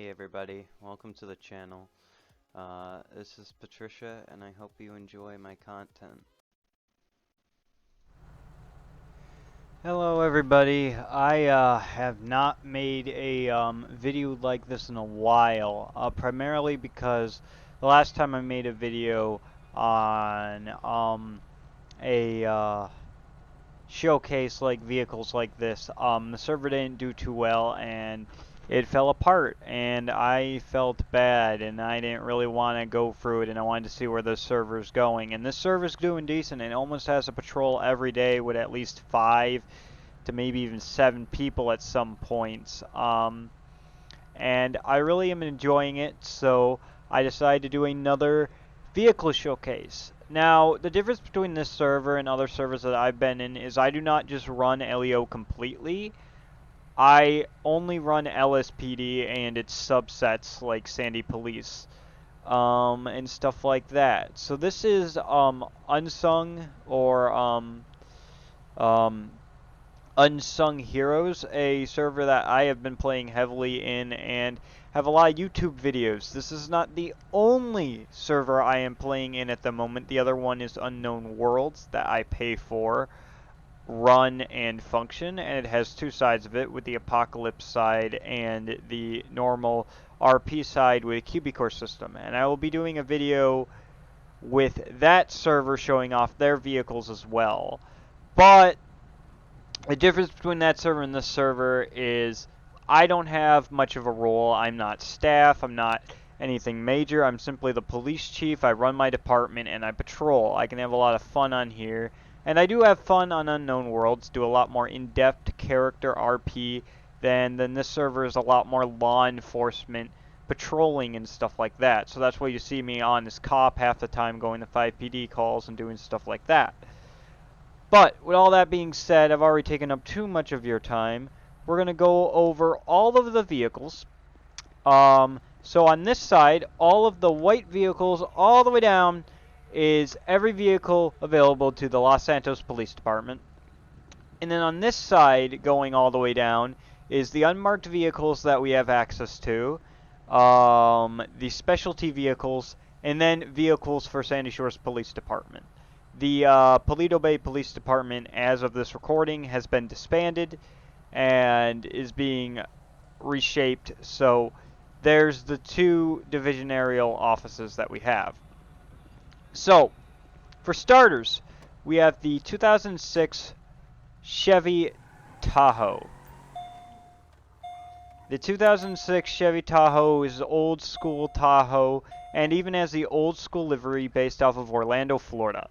Hey everybody, welcome to the channel. This is Patricia and I hope you enjoy my content. Hello everybody, I have not made a video like this in a while, primarily because the last time I made a video on a showcase like vehicles like this, the server didn't do too well and it fell apart and I felt bad and I didn't really want to go through it and I wanted to see where the server's going. And this server's doing decent. It almost has a patrol every day with at least 5 to maybe even 7 people at some points. And I really am enjoying it, so I decided to do another vehicle showcase. Now, the difference between this server and other servers that I've been in is I do not just run LEO completely. I only run LSPD and its subsets like Sandy Police and stuff like that. So this is Unsung or um, Unsung Heroes, a server that I have been playing heavily in and have a lot of YouTube videos. This is not the only server I am playing in at the moment. The other one is Unknown Worlds that I pay for, run, and function, and it has two sides of it, with the Apocalypse side and the normal RP side with a Cubicore system. And I will be doing a video with that server showing off their vehicles as well. But the difference between that server and this server is I don't have much of a role. I'm not staff. I'm not anything major. I'm simply the police chief. I run my department and I patrol. I can have a lot of fun on here. And I do have fun on Unknown Worlds. Do a lot more in-depth character RP than this server is a lot more law enforcement patrolling and stuff like that. So that's why you see me on as cop half the time going to 5PD calls and doing stuff like that. But with all that being said, I've already taken up too much of your time. We're going to go over all of the vehicles. So on this side, all of the white vehicles all the way down is every vehicle available to the Los Santos Police Department. And then on this side, going all the way down, is the unmarked vehicles that we have access to, the specialty vehicles, and then vehicles for Sandy Shores Police Department. The Paleto Bay Police Department, as of this recording, has been disbanded and is being reshaped. So there's the two divisionarial offices that we have. So, for starters, we have the 2006 Chevy Tahoe. The 2006 Chevy Tahoe is old school Tahoe and even has the old school livery based off of Orlando, Florida.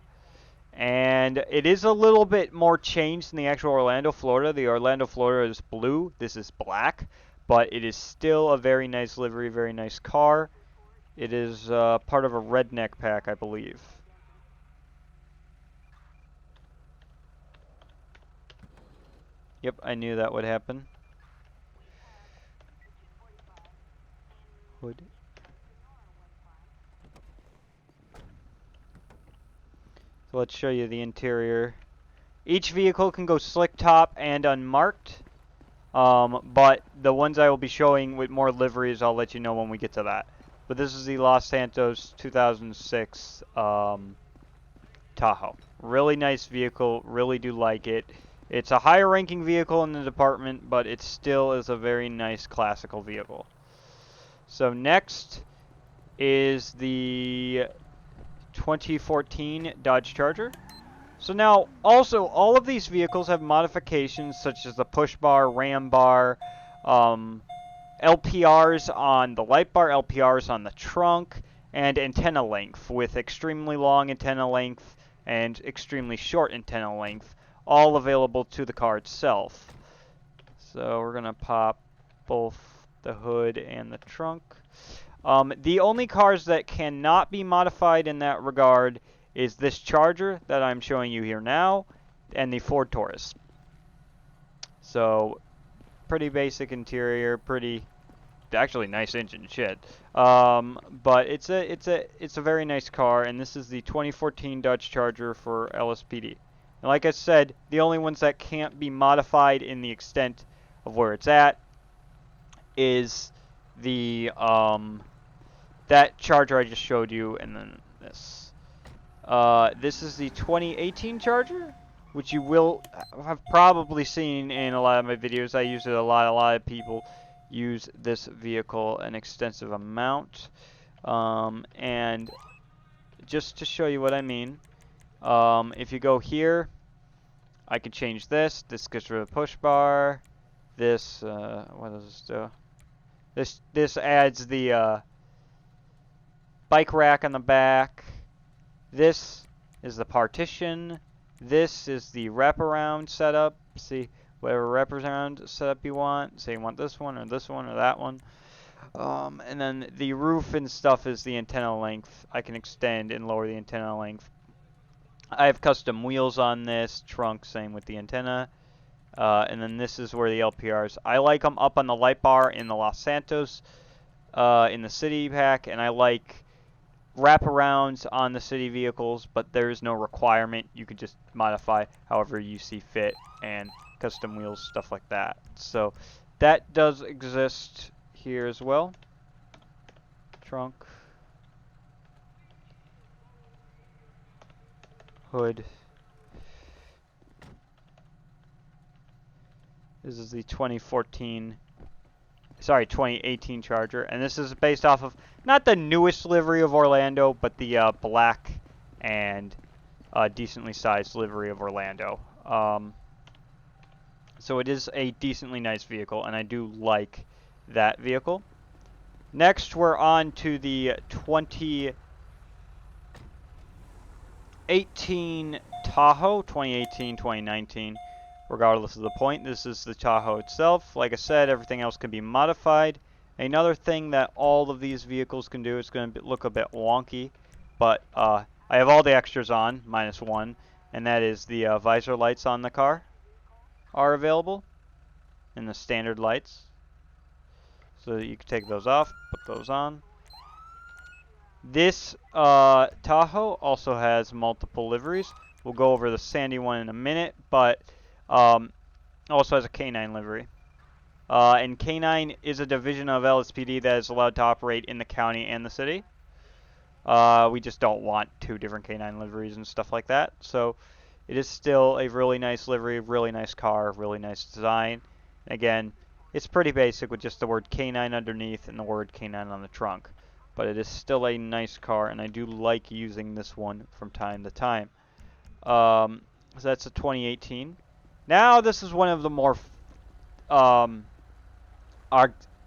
And it is a little bit more changed than the actual Orlando, Florida. The Orlando, Florida is blue. This is black. But it is still a very nice livery, very nice car. It is part of a redneck pack, I believe. Yep, I knew that would happen. Hood. So let's show you the interior. Each vehicle can go slick top and unmarked. But the ones I will be showing with more liveries, I'll let you know when we get to that. But this is the Los Santos 2006 Tahoe. Really nice vehicle. Really do like it. It's a higher ranking vehicle in the department, but it still is a very nice classical vehicle. So next is the 2014 Dodge Charger. So now, also, all of these vehicles have modifications such as the push bar, ram bar, LPRs on the light bar, LPRs on the trunk, and antenna length, with extremely long antenna length and extremely short antenna length, all available to the car itself. So we're going to pop both the hood and the trunk. The only cars that cannot be modified in that regard is this Charger that I'm showing you here now, and the Ford Taurus. So, pretty basic interior, pretty, actually nice engine, shit. But it's a very nice car, and this is the 2014 Dodge Charger for LSPD. And like I said, the only ones that can't be modified in the extent of where it's at is the that charger I just showed you, and then this. This is the 2018 Charger, which you will have probably seen in a lot of my videos. I use it a lot. A lot of people use this vehicle an extensive amount. And just to show you what I mean, if you go here, I can change this. This gets rid of the push bar. This, what does this do? This adds the bike rack on the back. This is the partition. This is the wraparound setup. See, whatever wraparound setup you want. Say you want this one or that one. And then the roof and stuff is the antenna length. I can extend and lower the antenna length. I have custom wheels on this. Trunk, same with the antenna. And then this is where the LPRs. I like them up on the light bar in the Los Santos, in the city pack, and I like wraparounds on the city vehicles, but there is no requirement. You could just modify however you see fit, and custom wheels, stuff like that. So that does exist here as well. Trunk, hood. This is the 2018 Charger, and this is based off of not the newest livery of Orlando, but the black and decently sized livery of Orlando. So it is a decently nice vehicle, and I do like that vehicle. Next, we're on to the 2018 Tahoe, 2018-2019. Regardless of the point, this is the Tahoe itself. Like I said, everything else can be modified. Another thing that all of these vehicles can do, it's going to look a bit wonky, but I have all the extras on, minus one, and that is the visor lights on the car are available, and the standard lights. So that you can take those off, put those on. This Tahoe also has multiple liveries. We'll go over the Sandy one in a minute, but also has a K9 livery. And K9 is a division of LSPD that is allowed to operate in the county and the city. We just don't want two different K9 liveries and stuff like that. So it is still a really nice livery, really nice car, really nice design. Again, it's pretty basic with just the word K9 underneath and the word K9 on the trunk. But it is still a nice car, and I do like using this one from time to time. So that's a 2018. Now this is one of the more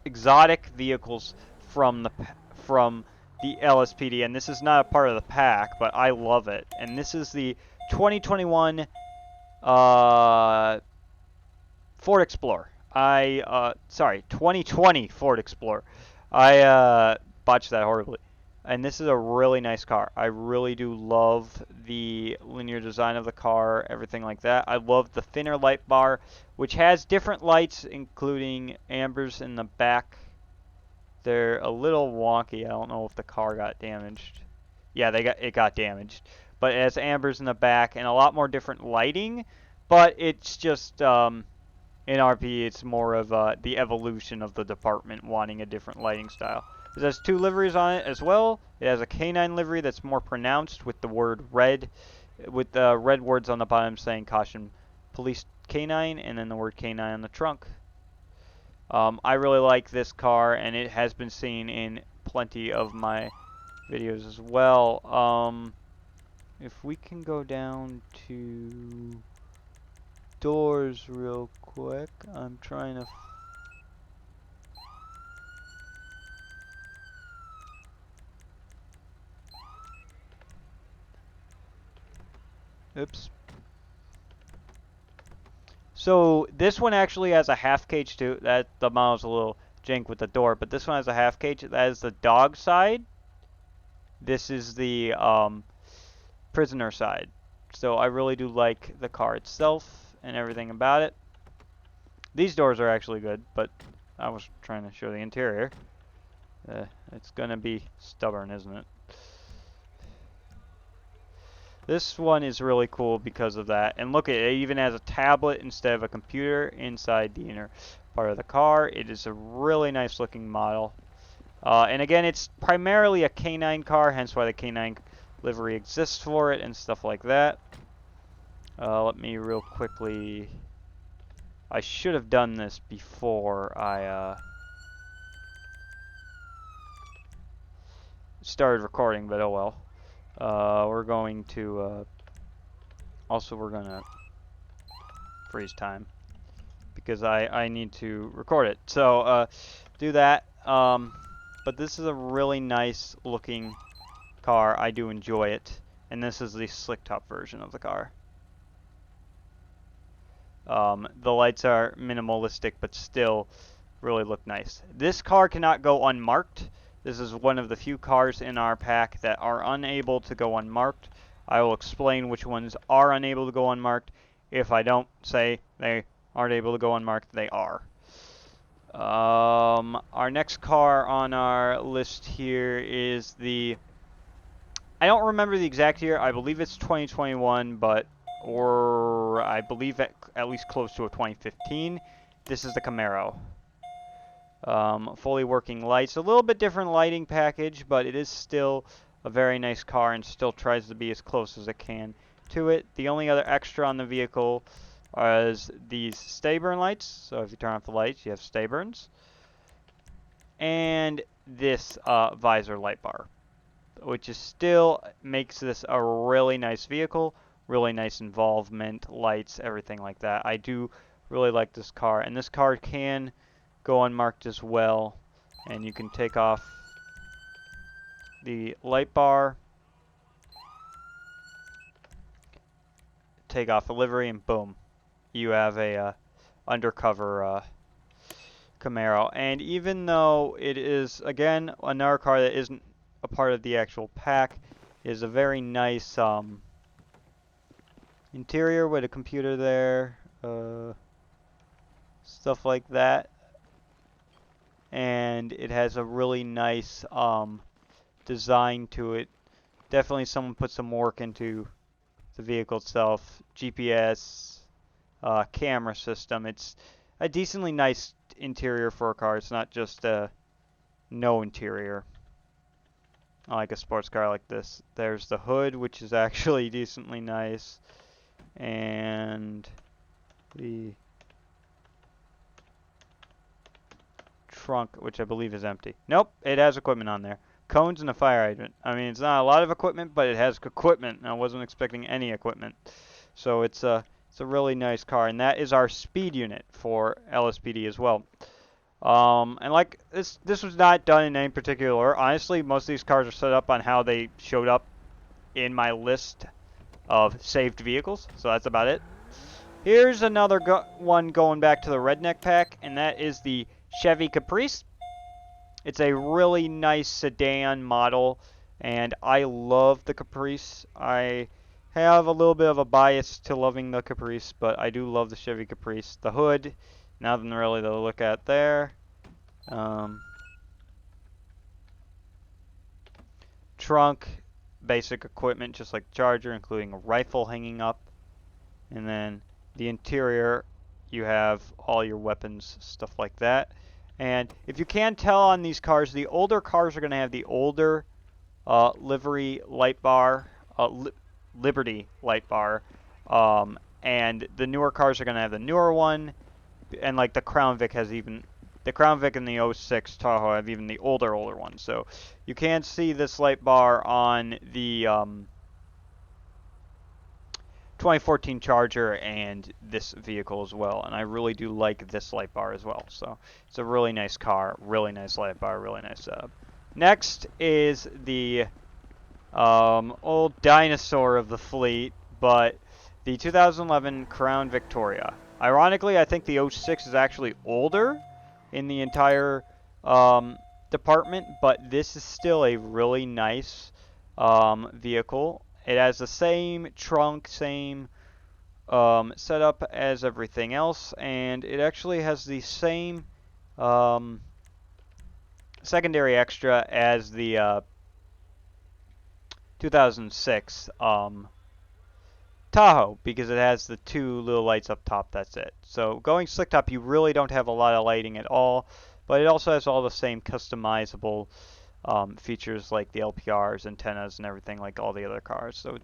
exotic vehicles from the LSPD, and this is not a part of the pack, but I love it. And this is the 2021 Ford Explorer. 2020 Ford Explorer. I botched that horribly. And this is a really nice car. I really do love the linear design of the car, everything like that. I love the thinner light bar, which has different lights, including ambers in the back. They're a little wonky. I don't know if the car got damaged. Yeah, it got damaged. But it has ambers in the back and a lot more different lighting. But it's just, in RP, it's more of the evolution of the department wanting a different lighting style. It has two liveries on it as well. It has a K9 livery that's more pronounced with the word red, with the red words on the bottom saying caution police K9, and then the word K9 on the trunk. I really like this car, and it has been seen in plenty of my videos as well. If we can go down to doors real quick, I'm trying to oops. So this one actually has a half cage too. That the model's a little jank with the door, but this one has a half cage. That is the dog side. This is the prisoner side. So I really do like the car itself and everything about it. These doors are actually good, but I was trying to show the interior. It's gonna be stubborn, isn't it? This one is really cool because of that. And look, it even has a tablet instead of a computer inside the inner part of the car. It is a really nice looking model. And again, it's primarily a K9 car, hence why the K9 livery exists for it and stuff like that. Let me real quickly... I should have done this before I started recording, but oh well. We're going to... also, we're going to freeze time because I need to record it. So, do that. But this is a really nice looking car. I do enjoy it. And this is the slick top version of the car. The lights are minimalistic, but still really look nice. This car cannot go unmarked. This is one of the few cars in our pack that are unable to go unmarked. I will explain which ones are unable to go unmarked. If I don't say they aren't able to go unmarked, they are. Our next car on our list here is the... I don't remember the exact year. I believe it's 2021, or I believe at least close to a 2015. This is the Camaro. Fully working lights. A little bit different lighting package, but it is still a very nice car and still tries to be as close as it can to it. The only other extra on the vehicle is these stay burn lights. So if you turn off the lights, you have stay burns. And this visor light bar, which is still makes this a really nice vehicle, really nice involvement, lights, everything like that. I do really like this car, and this car can go unmarked as well, and you can take off the light bar, take off the livery, and boom, you have a undercover Camaro. And even though it is, again, another car that isn't a part of the actual pack, is a very nice interior with a computer there, stuff like that. And it has a really nice design to it. Definitely someone put some work into the vehicle itself. GPS, camera system. It's a decently nice interior for a car. It's not just no interior. I like a sports car like this. There's the hood, which is actually decently nice. And the trunk, which I believe is empty. Nope, it has equipment on there. Cones and a fire hydrant. I mean, it's not a lot of equipment, but it has equipment. I wasn't expecting any equipment. So it's a really nice car, and that is our speed unit for LSPD as well. And like this was not done in any particular order. Honestly, most of these cars are set up on how they showed up in my list of saved vehicles. So that's about it. Here's another one going back to the redneck pack, and that is the Chevy Caprice. It's a really nice sedan model, and I love the Caprice. I have a little bit of a bias to loving the Caprice, but I do love the Chevy Caprice. The hood, nothing really to look at there. Trunk, basic equipment, just like Charger, including a rifle hanging up. And then the interior, you have all your weapons, stuff like that. And if you can tell on these cars, the older cars are going to have the older livery light bar, Liberty light bar, and the newer cars are going to have the newer one, and like the Crown Vic has even, the Crown Vic and the 06 Tahoe have even the older one. So you can see this light bar on the 2014 Charger and this vehicle as well, and I really do like this light bar as well. So it's a really nice car, really nice light bar, really nice setup. Next is the old dinosaur of the fleet, but the 2011 Crown Victoria. Ironically, I think the 06 is actually older in the entire department, but this is still a really nice vehicle. It has the same trunk, same setup as everything else, and it actually has the same secondary extra as the 2006 Tahoe, because it has the two little lights up top, that's it. So going slick top, you really don't have a lot of lighting at all. but it also has all the same customizable features like the LPRs, antennas, and everything like all the other cars. So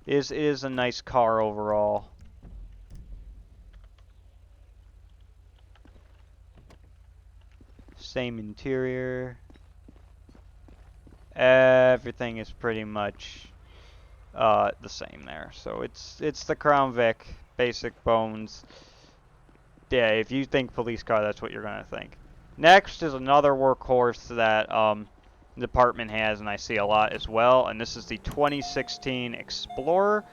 it is a nice car overall. Same interior. Everything is pretty much the same there. So it's the Crown Vic, basic bones. Yeah, if you think police car, that's what you're gonna think. Next is another workhorse that the department has, and I see a lot as well. And this is the 2016 Explorer.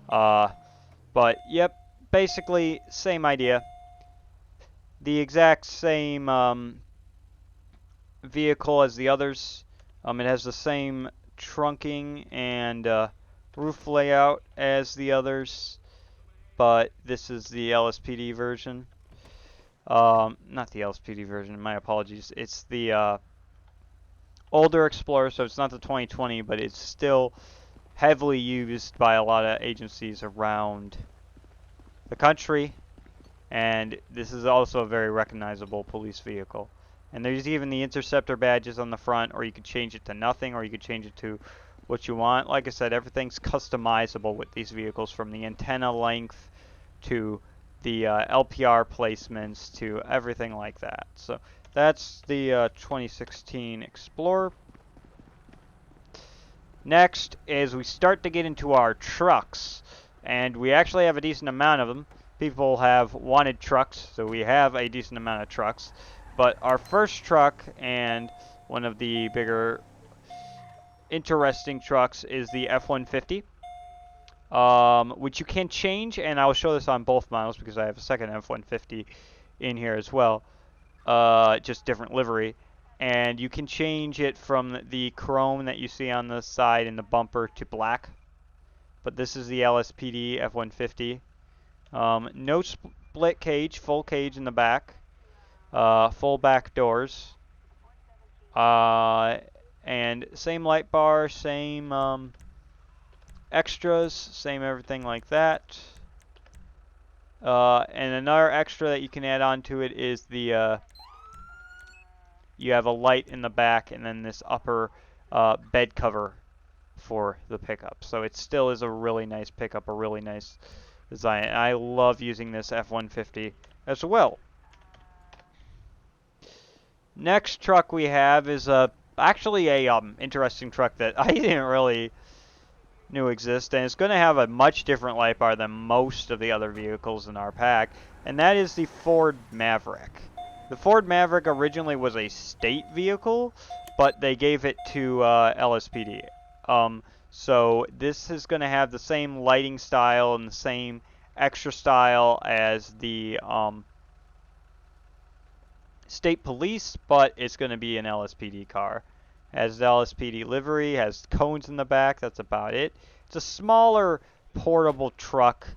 But yep, basically same idea. The exact same vehicle as the others. It has the same trunking and roof layout as the others, but this is the LSPD version. Not the LSPD version, my apologies. It's the older Explorer, so it's not the 2020, but it's still heavily used by a lot of agencies around the country. And this is also a very recognizable police vehicle. And there's even the interceptor badges on the front, or you could change it to nothing, or you could change it to what you want. Like I said, everything's customizable with these vehicles, from the antenna length to the LPR placements to everything like that. So that's the 2016 Explorer. Next is we start to get into our trucks, and we actually have a decent amount of them. People have wanted trucks, so we have a decent amount of trucks. But our first truck, and one of the bigger interesting trucks, is the F-150, which you can change, and I'll show this on both models because I have a second F-150 in here as well, just different livery. And you can change it from the chrome that you see on the side and the bumper to black. But this is the LSPD F-150. No split cage, full cage in the back. Full back doors. And same light bar, same extras, same everything like that. And another extra that you can add on to it is the you have a light in the back, and then this upper bed cover for the pickup. So it still is a really nice pickup, a really nice design. And I love using this F-150 as well. Next truck we have is actually a interesting truck that I didn't really knew exist, and it's going to have a much different light bar than most of the other vehicles in our pack, and that is the Ford Maverick. The Ford Maverick originally was a state vehicle, but they gave it to LSPD. So this is going to have the same lighting style and the same extra style as the state police, but it's going to be an LSPD car. Has the LSPD livery, has cones in the back, that's about it. It's a smaller portable truck.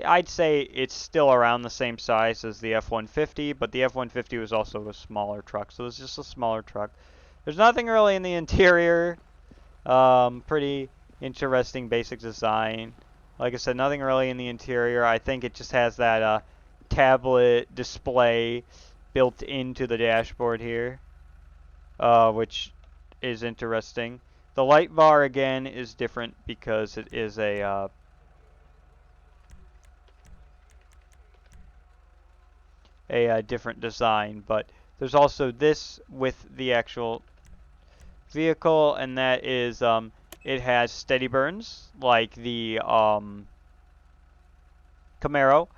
I'd say it's still around the same size as the F-150, but the F-150 was also a smaller truck, so it's just a smaller truck. There's nothing really in the interior. Pretty interesting basic design. Like I said, nothing really in the interior. I think it just has that tablet display built into the dashboard here, which is interesting. The light bar again is different because it is a different design, but there's also this with the actual vehicle, and that is it has steady burns like the Camaro.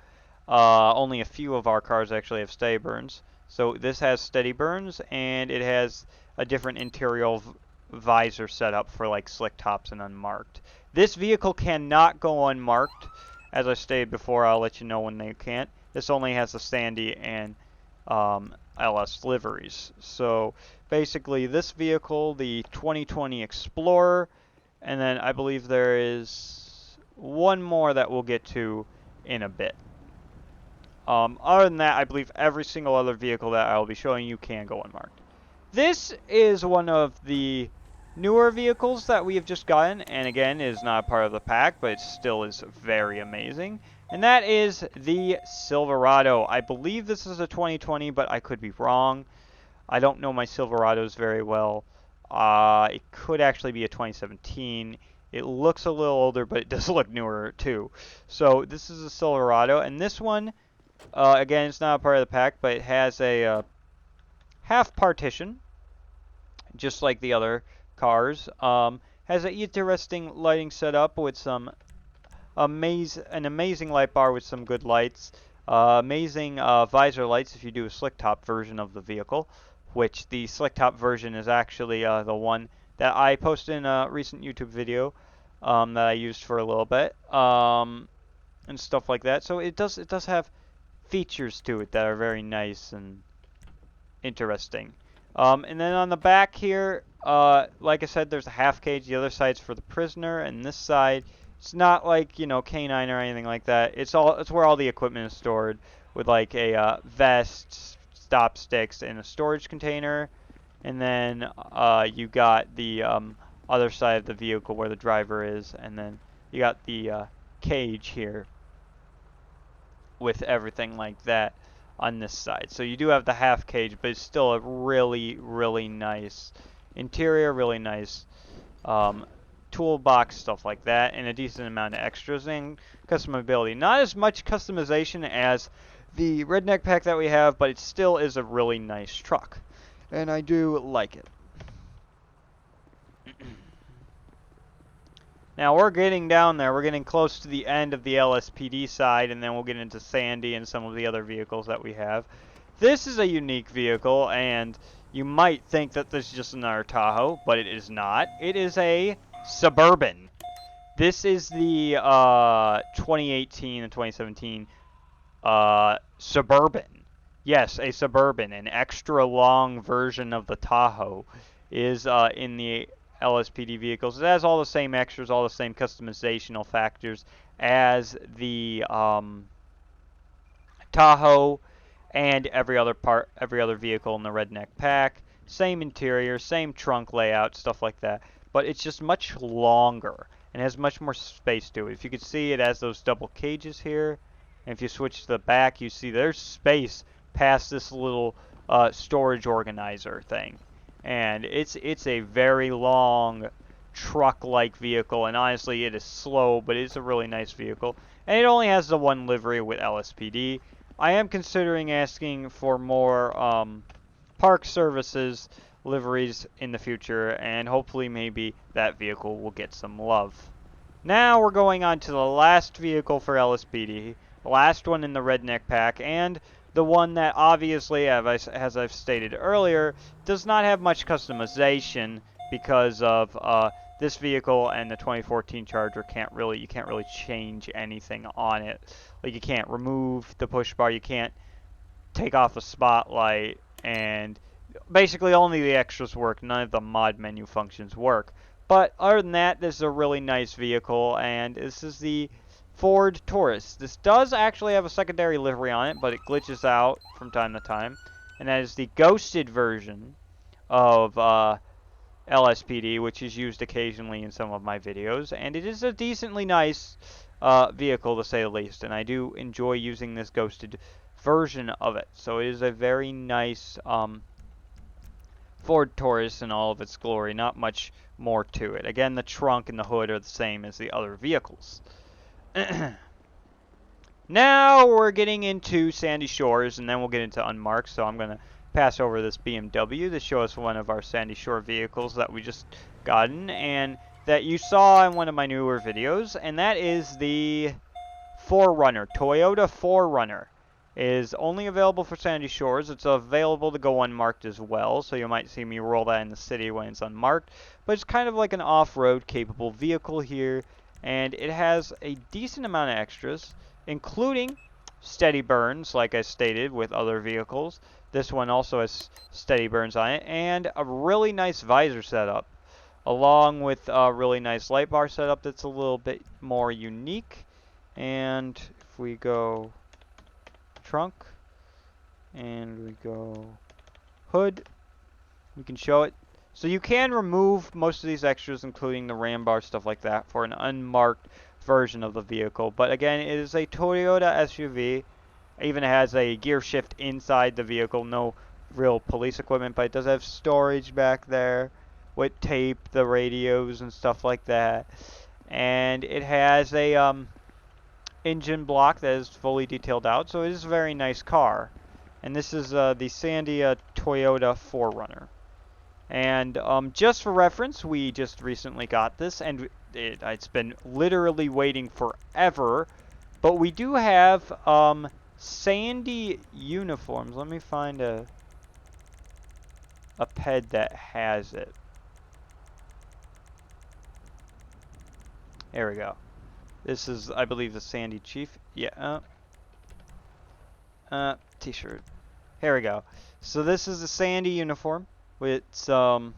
Only a few of our cars actually have steady burns. So this has steady burns, and it has a different interior visor setup for like slick tops and unmarked. This vehicle cannot go unmarked. As I stated before, I'll let you know when they can't. This only has the Sandy and LS liveries. So basically this vehicle, the 2020 Explorer, and then I believe there is one more that we'll get to in a bit. Other than that, I believe every single other vehicle that I'll be showing you can go unmarked. This is one of the newer vehicles that we have just gotten, and again, is not part of the pack, but it still is very amazing. And that is the Silverado. I believe this is a 2020, but I could be wrong. I don't know my Silverados very well. It could actually be a 2017. It looks a little older, but it does look newer too. So this is a Silverado, and this one, again, it's not a part of the pack, but it has a half partition, just like the other cars. Has an interesting lighting setup with some an amazing light bar with some good lights. Amazing visor lights if you do a slick top version of the vehicle, which the slick top version is actually the one that I posted in a recent YouTube video that I used for a little bit and stuff like that. So it does have features to it that are very nice and interesting. And then on the back here, like I said, there's a half cage. The other side's for the prisoner, and this side, it's not like, you know, K9 or anything like that. It's where all the equipment is stored, with like a vest, stop sticks, and a storage container. And then you got the other side of the vehicle where the driver is, and then you got the cage here with everything like that on this side. So you do have the half cage, but it's still a really, really nice interior, really nice toolbox, stuff like that, and a decent amount of extras and customability. Not as much customization as the Redneck pack that we have, but it still is a really nice truck, and I do like it. Now we're getting down there. We're getting close to the end of the LSPD side, and then we'll get into Sandy and some of the other vehicles that we have. This is a unique vehicle, and you might think that this is just another Tahoe, but it is not. It is a Suburban. This is the 2018 and 2017 Suburban. Yes, a Suburban, an extra long version of the Tahoe, is in the LSPD vehicles. It has all the same extras, all the same customizational factors as the Tahoe and every other vehicle in the Redneck pack. Same interior, same trunk layout, stuff like that. But it's just much longer and has much more space to it. If you can see, it has those double cages here. And if you switch to the back, you see there's space past this little storage organizer thing. And it's a very long truck-like vehicle, and honestly it is slow, but it's a really nice vehicle. And it only has the one livery with LSPD. I am considering asking for more park services liveries in the future, and hopefully maybe that vehicle will get some love. Now we're going on to the last vehicle for LSPD, the last one in the Redneck pack, and the one that obviously, as I've stated earlier, does not have much customization because of this vehicle and the 2014 Charger you can't really change anything on it. Like, you can't remove the push bar, you can't take off the spotlight, and basically only the extras work. None of the mod menu functions work. But other than that, this is a really nice vehicle, and this is the Ford Taurus. This does actually have a secondary livery on it, but it glitches out from time to time. And that is the ghosted version of LSPD, which is used occasionally in some of my videos. And it is a decently nice vehicle, to say the least. And I do enjoy using this ghosted version of it. So it is a very nice Ford Taurus in all of its glory. Not much more to it. Again, the trunk and the hood are the same as the other vehicles. Now we're getting into Sandy Shores, and then we'll get into Unmarked. So I'm going to pass over this BMW to show us one of our Sandy Shore vehicles that we just gotten and that you saw in one of my newer videos, and that is the 4Runner. Toyota 4Runner is only available for Sandy Shores. It's available to go unmarked as well, so you might see me roll that in the city when it's unmarked. But it's kind of like an off-road capable vehicle here, and it has a decent amount of extras, including steady burns, like I stated with other vehicles. This one also has steady burns on it, and a really nice visor setup, along with a really nice light bar setup that's a little bit more unique. And if we go trunk, and we go hood, we can show it. So you can remove most of these extras, including the ram bar, stuff like that, for an unmarked version of the vehicle. But again, it is a Toyota SUV. It even has a gear shift inside the vehicle. No real police equipment, but it does have storage back there with tape, the radios and stuff like that. And it has a engine block that is fully detailed out, so it is a very nice car. And this is the Sandia Toyota 4Runner. And just for reference, we just recently got this, and it's been literally waiting forever. But we do have Sandy uniforms. Let me find a ped that has it. There we go. This is, I believe, the Sandy Chief. Yeah. T-shirt. Here we go. So this is the Sandy uniform with some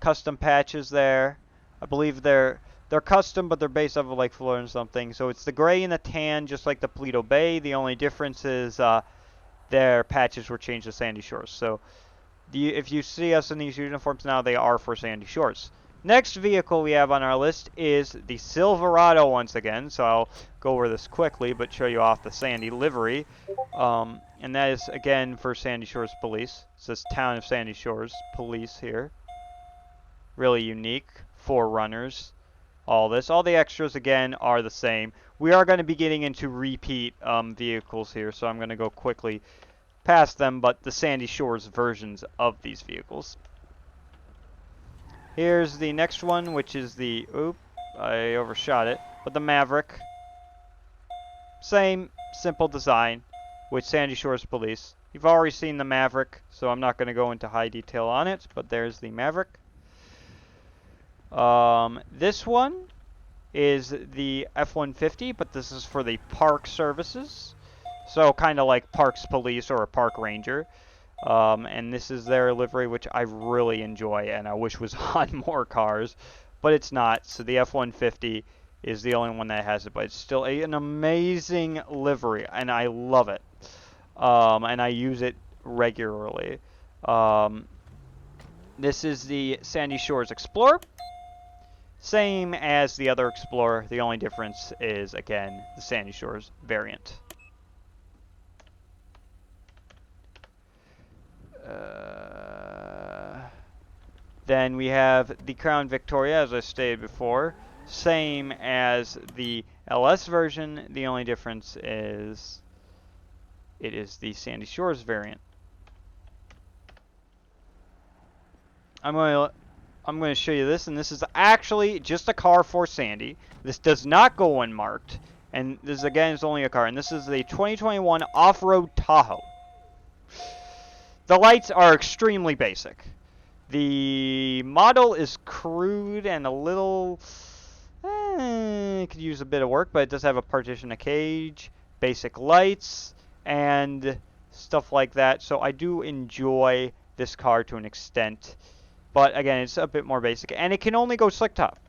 custom patches there. I believe they're custom, but they're based off of like Florida and something. So it's the gray and the tan, just like the Paleto Bay. The only difference is their patches were changed to Sandy Shores. So if you see us in these uniforms now, they are for Sandy Shores. Next vehicle we have on our list is the Silverado once again. So I'll go over this quickly, but show you off the Sandy livery. And that is, again, for Sandy Shores Police. It says Town of Sandy Shores Police here. Really unique. 4Runners. All this. All the extras, again, are the same. We are going to be getting into repeat vehicles here, so I'm going to go quickly past them, but the Sandy Shores versions of these vehicles. Here's the next one, which is the, I overshot it, but the Maverick. Same simple design with Sandy Shores Police. You've already seen the Maverick, so I'm not going to go into high detail on it, but there's the Maverick. This one is the F-150, but this is for the park services. So kind of like Parks Police or a Park Ranger. And this is their livery, which I really enjoy and I wish was on more cars, but it's not. So the F-150 is the only one that has it, but it's still an amazing livery, and I love it. And I use it regularly. This is the Sandy Shores Explorer. Same as the other Explorer. The only difference is, again, the Sandy Shores variant. Then we have the Crown Victoria, as I stated before. Same as the LS version. The only difference is it is the Sandy Shores variant. I'm going to show you this, and this is actually just a car for Sandy. This does not go unmarked, and this again is only a car, and this is the 2021 Off-Road Tahoe. The lights are extremely basic. The model is crude and a little, it could use a bit of work, but it does have a partition, a cage, basic lights, and stuff like that. So I do enjoy this car to an extent. But again, it's a bit more basic, and it can only go slick top.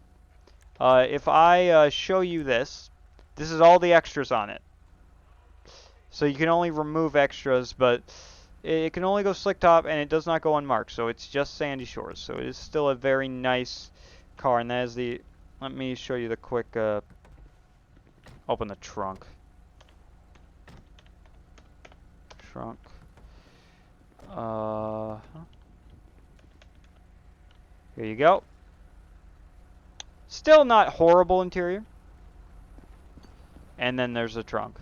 If I show you this, this is all the extras on it. So you can only remove extras, but it can only go slick top, and it does not go unmarked. So it's just Sandy Shores. So it is still a very nice car, and that is the. Let me show you the quick. Open the trunk. Trunk. Here you go. Still not horrible interior. And then there's the trunk.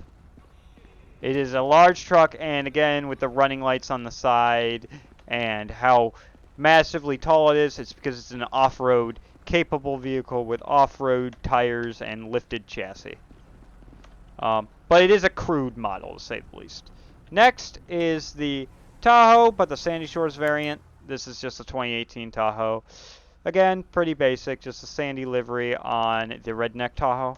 It is a large truck, and again, with the running lights on the side and how massively tall it is, it's because it's an off-road capable vehicle with off-road tires and lifted chassis. But it is a crude model, to say the least. Next is the Tahoe, but the Sandy Shores variant. This is just a 2018 Tahoe. Again, pretty basic, just a Sandy livery on the Redneck Tahoe.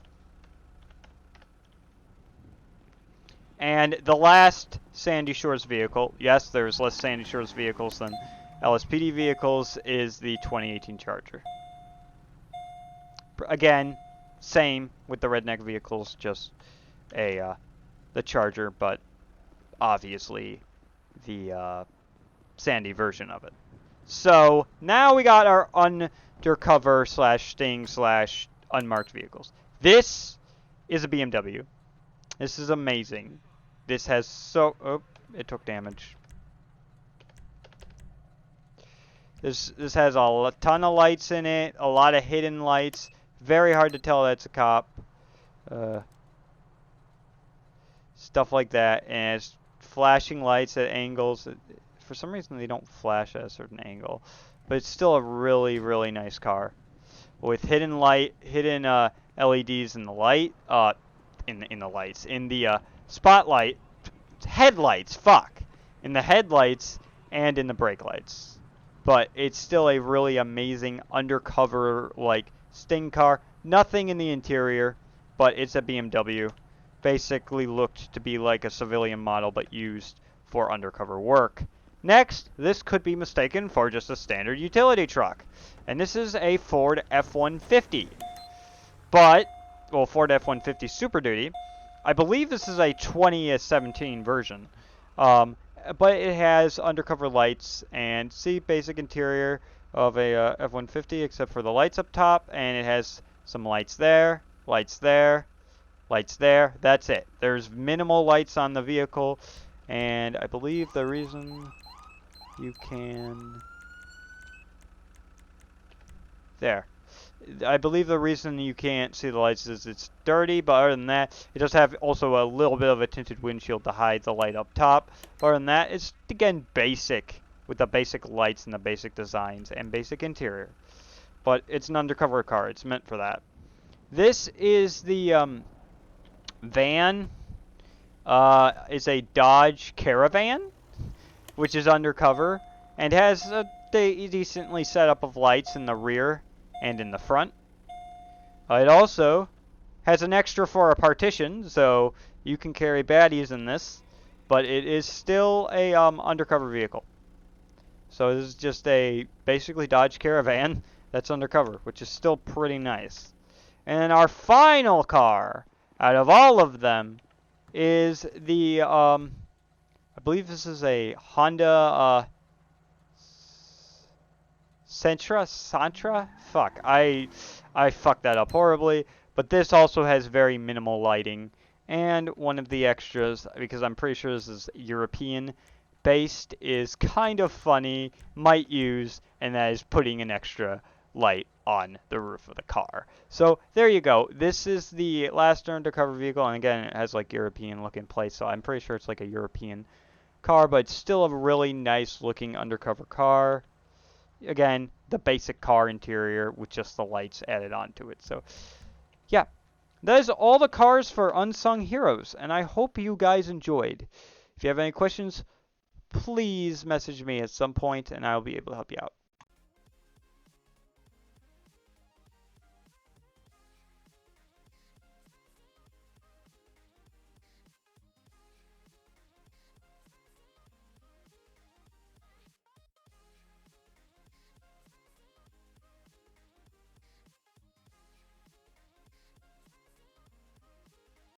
And the last Sandy Shores vehicle, yes, there's less Sandy Shores vehicles than LSPD vehicles, is the 2018 Charger. Again, same with the Redneck vehicles, just the Charger, but obviously the Sandy version of it. So now we got our undercover slash sting slash unmarked vehicles. This is a BMW. This is amazing. this has so... Oh, it took damage. This has a ton of lights in it, a lot of hidden lights. Very hard to tell that's a cop. Stuff like that, and it's flashing lights at angles. For some reason, they don't flash at a certain angle, but it's still a really, really nice car with hidden LEDs in the light, in the lights, in the spotlight, headlights. Fuck, in the headlights and in the brake lights. But it's still a really amazing undercover like Sting car. Nothing in the interior, but it's a BMW. Basically looked to be like a civilian model, but used for undercover work. Next, this could be mistaken for just a standard utility truck. And this is a Ford F-150. But, well, Ford F-150 Super Duty. I believe this is a 2017 version. But it has undercover lights and see basic interior of a F-150 except for the lights up top. And it has some lights there, lights there. Lights there, that's it. There's minimal lights on the vehicle, and I believe the reason you can... There. I believe the reason you can't see the lights is it's dirty, but other than that, it does have also a little bit of a tinted windshield to hide the light up top. But other than that, it's, again, basic, with the basic lights and the basic designs and basic interior. But it's an undercover car. It's meant for that. This is the... van is a Dodge Caravan, which is undercover and has a decently set up of lights in the rear and in the front. It also has an extra for a partition, so you can carry baddies in this, but it is still a undercover vehicle. So this is just a basically Dodge Caravan that's undercover, which is still pretty nice. And our final car out of all of them is the, I believe this is a Honda, Sentra? Fuck, I fucked that up horribly. But this also has very minimal lighting. And one of the extras, because I'm pretty sure this is European based, is kind of funny, might use, and that is putting an extra light on the roof of the car. So there you go. This is the last undercover vehicle, and again, it has like European looking plates, so I'm pretty sure it's like a European car, but it's still a really nice looking undercover car. Again, the basic car interior with just the lights added onto it. So yeah, that is all the cars for Unsung Heroes, and I hope you guys enjoyed. If you have any questions, please message me at some point, and I'll be able to help you out.